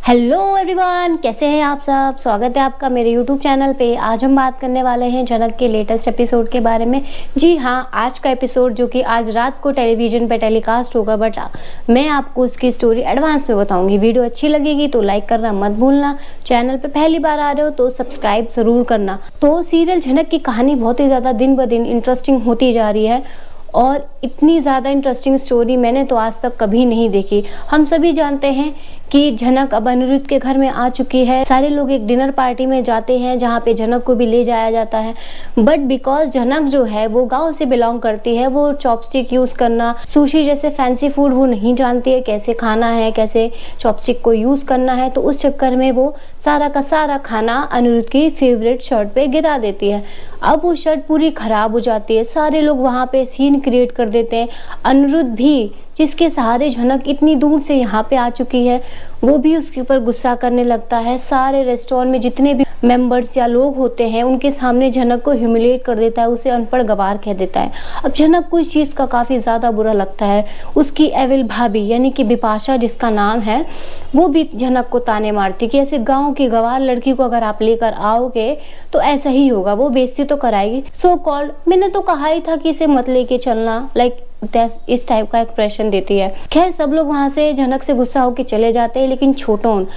Hello everyone, कैसे हैं आप सब। स्वागत है आपका मेरे यूट्यूब चैनल पे। आज हम बात करने वाले हैं जनक के लेटेस्ट एपिसोड के बारे में। जी हाँ, आज का एपिसोड जो कि आज रात को टेलीविजन पे टेलीकास्ट होगा, बट मैं आपको उसकी स्टोरी एडवांस में बताऊंगी। वीडियो अच्छी लगेगी तो लाइक करना मत भूलना। चैनल पे पहली बार आ रहे हो तो सब्सक्राइब जरूर करना। तो सीरियल जनक की कहानी बहुत ही ज्यादा दिन ब दिन इंटरेस्टिंग होती जा रही है और इतनी ज़्यादा इंटरेस्टिंग स्टोरी मैंने तो आज तक कभी नहीं देखी। हम सभी जानते हैं कि जनक अब अनिरुद्ध के घर में आ चुकी है। सारे लोग एक डिनर पार्टी में जाते हैं जहाँ पे जनक को भी ले जाया जाता है, बट बिकॉज जनक जो है वो गांव से बिलोंग करती है, वो चॉपस्टिक यूज करना, सुशी जैसे फैंसी फूड वो नहीं जानती है कैसे खाना है, कैसे चॉपस्टिक को यूज करना है। तो उस चक्कर में वो सारा का सारा खाना अनिरुद्ध की फेवरेट शर्ट पे गिरा देती है। अब वो शर्ट पूरी खराब हो जाती है। सारे लोग वहां पे सीन क्रिएट कर देते हैं। अनिरुद्ध भी, जिसके सहारे जनक इतनी दूर से यहाँ पे आ चुकी है, वो भी उसके ऊपर गुस्सा करने लगता है। सारे रेस्टोरेंट में जितने भी मेंबर्स या लोग होते हैं उनके सामने जनक को ह्यूमिलेट कर देता है, उसे अनपढ़ गवार कह देता है। अब जनक को इस चीज का काफी ज्यादा बुरा लगता है। उसकी एविल भाभी यानी कि बिपाशा जिसका नाम है, वो भी जनक को ताने मारती कि ऐसे गाँव की गवार लड़की को अगर आप लेकर आओगे तो ऐसा ही होगा, वो बेइज्जती तो कराएगी। सो कॉल्ड, मैंने तो कहा ही था कि इसे मत लेके चलना, लाइक इस टाइप का एक्सप्रेशन देती है। खैर सब लोग वहां से जनक से गुस्सा होकर चले जाते हैं, लेकिन छोटोन,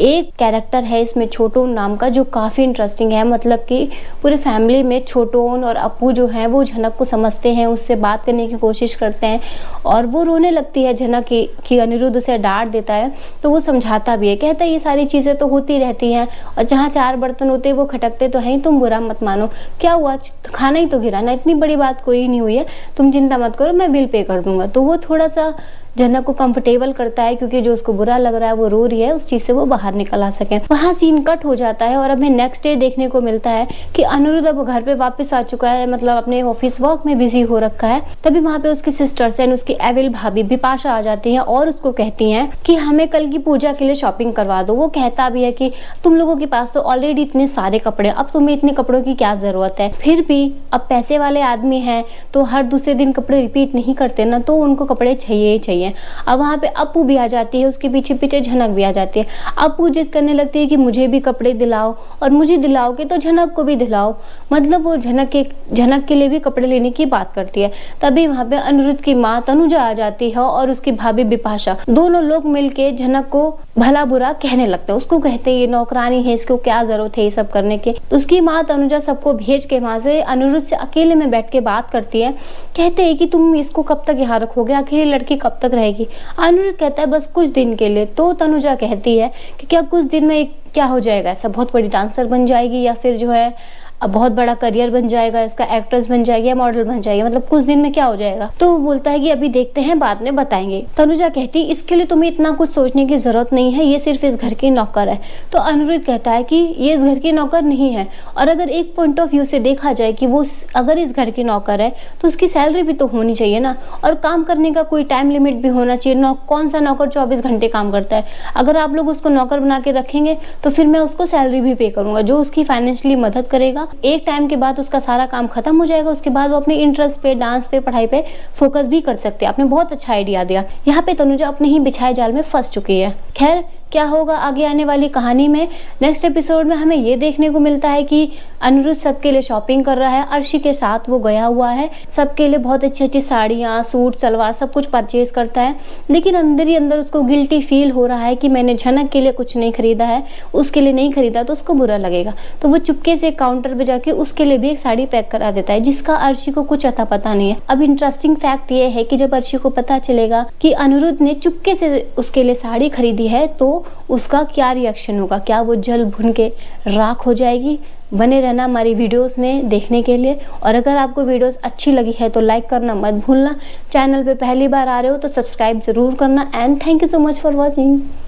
एक कैरेक्टर है इसमें छोटोन नाम का जो काफी इंटरेस्टिंग है। मतलब कि पूरे फैमिली में छोटोन और अप्पू जो है वो जनक को समझते हैं, उससे बात करने की कोशिश करते हैं और वो रोने लगती है जनक की अनिरुद्ध उसे डांट देता है तो वो समझाता भी है, कहता है ये सारी चीजें तो होती रहती हैं और जहाँ चार बर्तन होते हैं वो खटकते तो हैं, तुम बुरा मत मानो। क्या हुआ, खाना ही तो गिराना, इतनी बड़ी बात कोई नहीं हुई है, तुम चिंता मत करो, मैं बिल पे कर दूंगा। तो वो थोड़ा सा जनक को कंफर्टेबल करता है, क्योंकि जो उसको बुरा लग रहा है, वो रो रही है, उस चीज से वो बाहर निकल आ सके। वहाँ सीन कट हो जाता है और हमें नेक्स्ट डे देखने को मिलता है कि अनिरुद्ध अब घर पे वापस आ चुका है, मतलब अपने ऑफिस वर्क में बिजी हो रखा है। तभी वहाँ पे उसकी सिस्टर्स एंड उसकी एविल भाभी बिपाशा आ जाती है और उसको कहती है कि हमें कल की पूजा के लिए शॉपिंग करवा दो। वो कहता भी है कि तुम लोगों के पास तो ऑलरेडी इतने सारे कपड़े, अब तुम्हें इतने कपड़ों की क्या जरूरत है। फिर भी अब पैसे वाले आदमी है तो हर दूसरे दिन कपड़े रिपीट नहीं करते ना, तो उनको कपड़े चाहिए ही चाहिए। अब वहां पे अप्पू भी आ जाती है, उसके पीछे पीछे जनक भी आ जाती है। अप्पू जिद करने लगती है कि मुझे भी कपड़े दिलाओ और मुझे दिलाओगे तो जनक को भी दिलाओ, मतलब वो जनक के लिए भी कपड़े लेने की बात करती है। तभी वहां पे अनिरुद्ध की माँ तनुजा आ जाती है और उसकी भाभी बिपाशा, दोनों लोग मिलके जनक को भला बुरा कहने लगते हैं। उसको कहते हैं ये नौकरानी है, इसको क्या जरूरत है ये सब करने की। उसकी माँ तनुजा सबको भेज के वहां से अनिरुद्ध से अकेले में बैठ के बात करती है। कहते हैं कि तुम इसको कब तक यहाँ रखोगे, अकेली लड़की कब तक रहेगी। अनिरुद्ध कहता है बस कुछ दिन के लिए। तो तनुजा कहती है कि क्या कुछ दिन में क्या हो जाएगा, ऐसा बहुत बड़ी डांसर बन जाएगी या फिर जो है अब बहुत बड़ा करियर बन जाएगा, इसका एक्ट्रेस बन जाएगी या मॉडल बन जाएगी, मतलब कुछ दिन में क्या हो जाएगा। तो वो बोलता है कि अभी देखते हैं, बाद में बताएंगे। तनुजा कहती इसके लिए तुम्हें इतना कुछ सोचने की जरूरत नहीं है, ये सिर्फ इस घर के नौकर है। तो अनिरुद्ध कहता है कि ये इस घर के नौकर नहीं है, और अगर एक पॉइंट ऑफ व्यू से देखा जाए कि वो अगर इस घर की नौकर है तो उसकी सैलरी भी तो होनी चाहिए ना, और काम करने का कोई टाइम लिमिट भी होना चाहिए। कौन सा नौकर 24 घंटे काम करता है। अगर आप लोग उसको नौकर बना के रखेंगे तो फिर मैं उसको सैलरी भी पे करूंगा, जो उसकी फाइनेंशियली मदद करेगा। एक टाइम के बाद उसका सारा काम खत्म हो जाएगा, उसके बाद वो अपने इंटरेस्ट पे, डांस पे, पढ़ाई पे फोकस भी कर सकते हैं। आपने बहुत अच्छा आइडिया दिया। यहाँ पे तनुजा अपने ही बिछाए जाल में फंस चुकी है। खैर क्या होगा आगे आने वाली कहानी में, नेक्स्ट एपिसोड में हमें ये देखने को मिलता है कि अनिरुद्ध सबके लिए शॉपिंग कर रहा है। अर्शी के साथ वो गया हुआ है, सबके लिए बहुत अच्छी अच्छी साड़ियाँ, सूट, सलवार सब कुछ परचेज करता है, लेकिन अंदर ही अंदर उसको गिल्टी फील हो रहा है कि मैंने जनक के लिए कुछ नहीं खरीदा है, उसके लिए नहीं खरीदा तो उसको बुरा लगेगा। तो वो चुपके से काउंटर पे जाके उसके लिए भी एक साड़ी पैक करा देता है, जिसका अर्शी को कुछ अता पता नहीं है। अब इंटरेस्टिंग फैक्ट ये है कि जब अर्शी को पता चलेगा कि अनिरुद्ध ने चुपके से उसके लिए साड़ी खरीदी है तो उसका क्या रिएक्शन होगा, क्या वो जल भुन के राख हो जाएगी। बने रहना हमारी वीडियोस में देखने के लिए, और अगर आपको वीडियोस अच्छी लगी है तो लाइक करना मत भूलना। चैनल पे पहली बार आ रहे हो तो सब्सक्राइब जरूर करना। And thank you so much for watching.